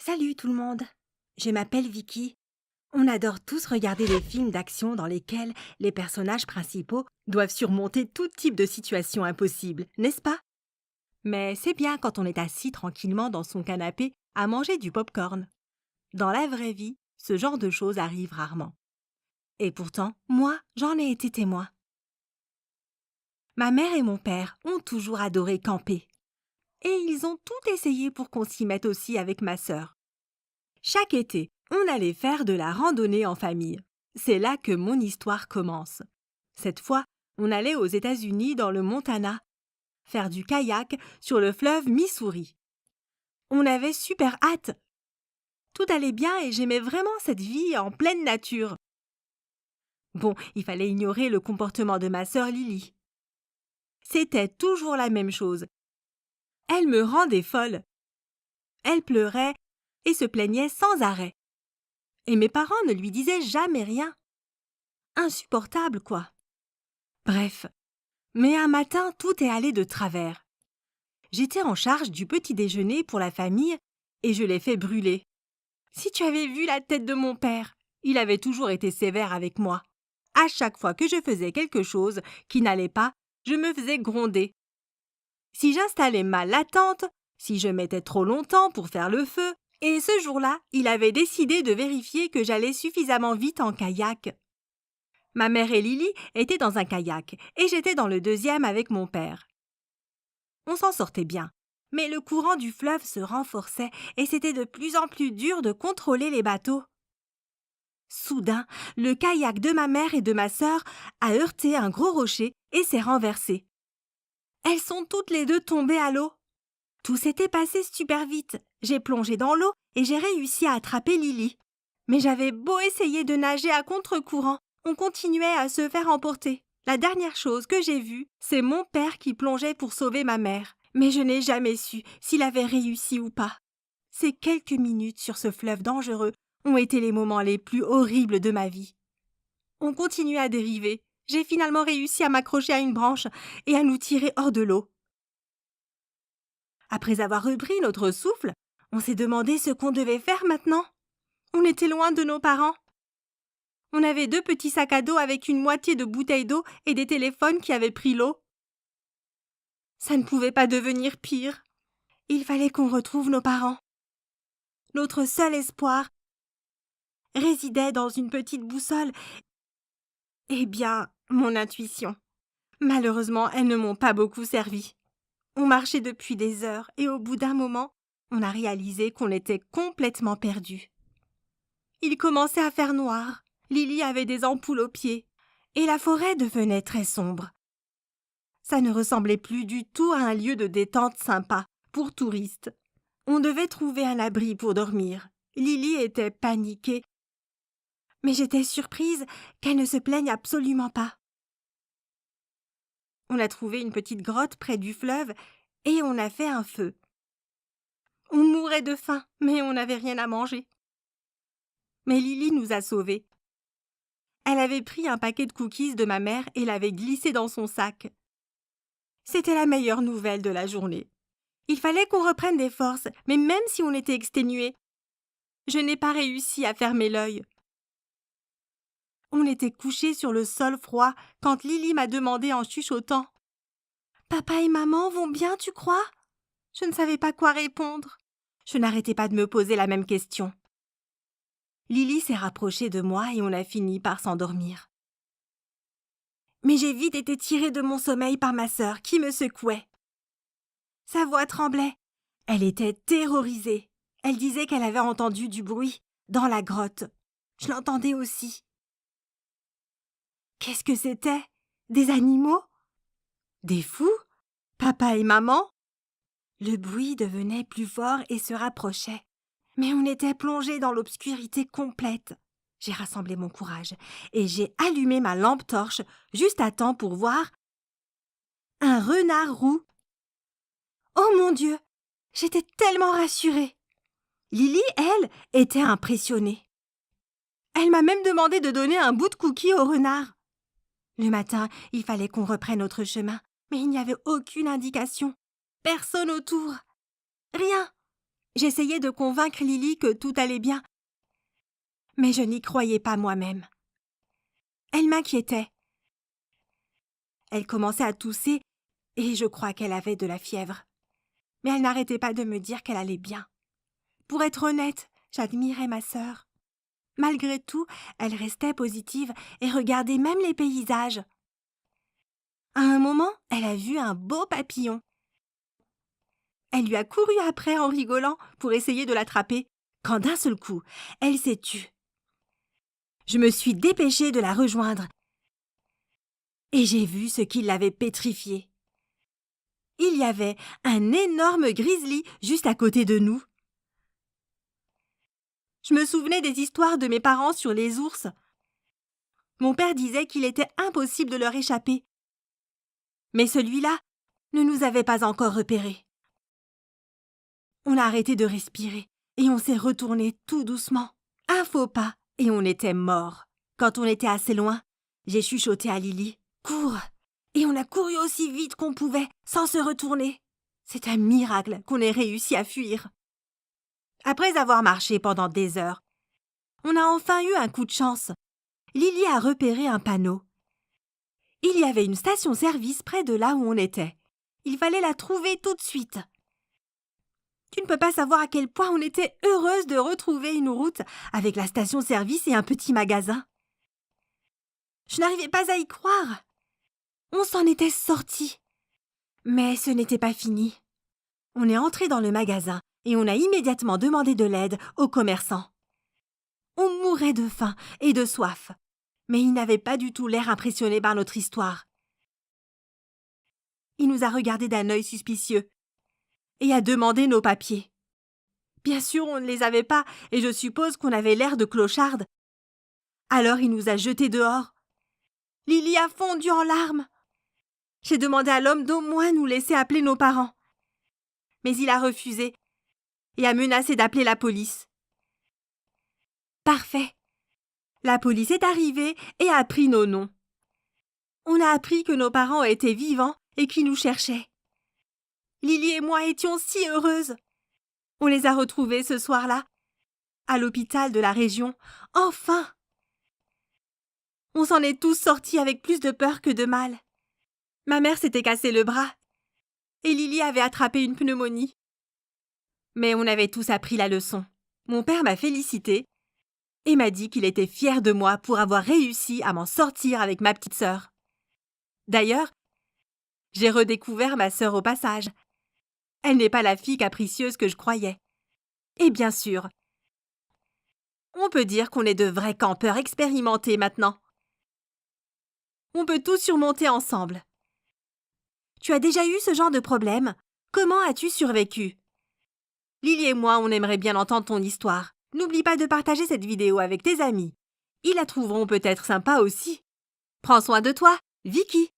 Salut tout le monde, je m'appelle Vicky. On adore tous regarder des films d'action dans lesquels les personnages principaux doivent surmonter tout type de situation impossible, n'est-ce pas? Mais c'est bien quand on est assis tranquillement dans son canapé à manger du pop-corn. Dans la vraie vie, ce genre de choses arrive rarement. Et pourtant, moi, j'en ai été témoin. Ma mère et mon père ont toujours adoré camper. Et ils ont tout essayé pour qu'on s'y mette aussi avec ma sœur. Chaque été, on allait faire de la randonnée en famille. C'est là que mon histoire commence. Cette fois, on allait aux États-Unis dans le Montana, faire du kayak sur le fleuve Missouri. On avait super hâte. Tout allait bien et j'aimais vraiment cette vie en pleine nature. Bon, il fallait ignorer le comportement de ma sœur Lily. C'était toujours la même chose. Elle me rendait folle. Elle pleurait et se plaignait sans arrêt. Et mes parents ne lui disaient jamais rien. Insupportable, quoi. Bref. Mais un matin, tout est allé de travers. J'étais en charge du petit déjeuner pour la famille et je l'ai fait brûler. Si tu avais vu la tête de mon père, il avait toujours été sévère avec moi. À chaque fois que je faisais quelque chose qui n'allait pas, je me faisais gronder. Si j'installais mal la tente, si je mettais trop longtemps pour faire le feu, et ce jour-là, il avait décidé de vérifier que j'allais suffisamment vite en kayak. Ma mère et Lily étaient dans un kayak et j'étais dans le deuxième avec mon père. On s'en sortait bien, mais le courant du fleuve se renforçait et c'était de plus en plus dur de contrôler les bateaux. Soudain, le kayak de ma mère et de ma sœur a heurté un gros rocher et s'est renversé. Elles sont toutes les deux tombées à l'eau. Tout s'était passé super vite. J'ai plongé dans l'eau et j'ai réussi à attraper Lily. Mais j'avais beau essayer de nager à contre-courant, on continuait à se faire emporter. La dernière chose que j'ai vue, c'est mon père qui plongeait pour sauver ma mère. Mais je n'ai jamais su s'il avait réussi ou pas. Ces quelques minutes sur ce fleuve dangereux ont été les moments les plus horribles de ma vie. On continuait à dériver. J'ai finalement réussi à m'accrocher à une branche et à nous tirer hors de l'eau. Après avoir repris notre souffle, on s'est demandé ce qu'on devait faire maintenant. On était loin de nos parents. On avait 2 petits sacs à dos avec une moitié de bouteilles d'eau et des téléphones qui avaient pris l'eau. Ça ne pouvait pas devenir pire. Il fallait qu'on retrouve nos parents. Notre seul espoir résidait dans une petite boussole. Eh bien, mon intuition. Malheureusement, elles ne m'ont pas beaucoup servi. On marchait depuis des heures et au bout d'un moment, on a réalisé qu'on était complètement perdus. Il commençait à faire noir. Lily avait des ampoules aux pieds. Et la forêt devenait très sombre. Ça ne ressemblait plus du tout à un lieu de détente sympa pour touristes. On devait trouver un abri pour dormir. Lily était paniquée. Mais j'étais surprise qu'elle ne se plaigne absolument pas. On a trouvé une petite grotte près du fleuve et on a fait un feu. On mourait de faim, mais on n'avait rien à manger. Mais Lily nous a sauvés. Elle avait pris un paquet de cookies de ma mère et l'avait glissé dans son sac. C'était la meilleure nouvelle de la journée. Il fallait qu'on reprenne des forces, mais même si on était exténué, je n'ai pas réussi à fermer l'œil. On était couchés sur le sol froid quand Lily m'a demandé en chuchotant « Papa et maman vont bien, tu crois ?» Je ne savais pas quoi répondre. Je n'arrêtais pas de me poser la même question. Lily s'est rapprochée de moi et on a fini par s'endormir. Mais j'ai vite été tirée de mon sommeil par ma sœur qui me secouait. Sa voix tremblait. Elle était terrorisée. Elle disait qu'elle avait entendu du bruit dans la grotte. Je l'entendais aussi. Qu'est-ce que c'était? Des animaux? Des fous? Papa et maman? Le bruit devenait plus fort et se rapprochait. Mais on était plongés dans l'obscurité complète. J'ai rassemblé mon courage et j'ai allumé ma lampe torche juste à temps pour voir un renard roux. Oh mon Dieu! J'étais tellement rassurée. Lily, elle, était impressionnée. Elle m'a même demandé de donner un bout de cookie au renard. Le matin, il fallait qu'on reprenne notre chemin, mais il n'y avait aucune indication. Personne autour. Rien. J'essayais de convaincre Lily que tout allait bien, mais je n'y croyais pas moi-même. Elle m'inquiétait. Elle commençait à tousser et je crois qu'elle avait de la fièvre. Mais elle n'arrêtait pas de me dire qu'elle allait bien. Pour être honnête, j'admirais ma sœur. Malgré tout, elle restait positive et regardait même les paysages. À un moment, elle a vu un beau papillon. Elle lui a couru après en rigolant pour essayer de l'attraper, quand d'un seul coup, elle s'est tue. Je me suis dépêchée de la rejoindre et j'ai vu ce qui l'avait pétrifiée. Il y avait un énorme grizzly juste à côté de nous. Je me souvenais des histoires de mes parents sur les ours. Mon père disait qu'il était impossible de leur échapper. Mais celui-là ne nous avait pas encore repérés. On a arrêté de respirer et on s'est retourné tout doucement. Un faux pas et on était morts. Quand on était assez loin, j'ai chuchoté à Lily. « Cours !» Et on a couru aussi vite qu'on pouvait, sans se retourner. C'est un miracle qu'on ait réussi à fuir. Après avoir marché pendant des heures, on a enfin eu un coup de chance. Lily a repéré un panneau. Il y avait une station-service près de là où on était. Il fallait la trouver tout de suite. Tu ne peux pas savoir à quel point on était heureuse de retrouver une route avec la station-service et un petit magasin. Je n'arrivais pas à y croire. On s'en était sortis. Mais ce n'était pas fini. On est entré dans le magasin et on a immédiatement demandé de l'aide aux commerçants. On mourait de faim et de soif, mais il n'avait pas du tout l'air impressionné par notre histoire. Il nous a regardés d'un œil suspicieux et a demandé nos papiers. Bien sûr, on ne les avait pas et je suppose qu'on avait l'air de clochardes. Alors il nous a jetés dehors. Lily a fondu en larmes. J'ai demandé à l'homme d'au moins nous laisser appeler nos parents. Mais il a refusé et a menacé d'appeler la police. Parfait. La police est arrivée et a pris nos noms. On a appris que nos parents étaient vivants et qu'ils nous cherchaient. Lily et moi étions si heureuses. On les a retrouvés ce soir-là, à l'hôpital de la région. Enfin! On s'en est tous sortis avec plus de peur que de mal. Ma mère s'était cassé le bras et Lily avait attrapé une pneumonie. Mais on avait tous appris la leçon. Mon père m'a félicitée et m'a dit qu'il était fier de moi pour avoir réussi à m'en sortir avec ma petite sœur. D'ailleurs, j'ai redécouvert ma sœur au passage. Elle n'est pas la fille capricieuse que je croyais. Et bien sûr, on peut dire qu'on est de vrais campeurs expérimentés maintenant. On peut tout surmonter ensemble. Tu as déjà eu ce genre de problème? Comment as-tu survécu? Lily et moi, on aimerait bien entendre ton histoire. N'oublie pas de partager cette vidéo avec tes amis. Ils la trouveront peut-être sympa aussi. Prends soin de toi, Vicky.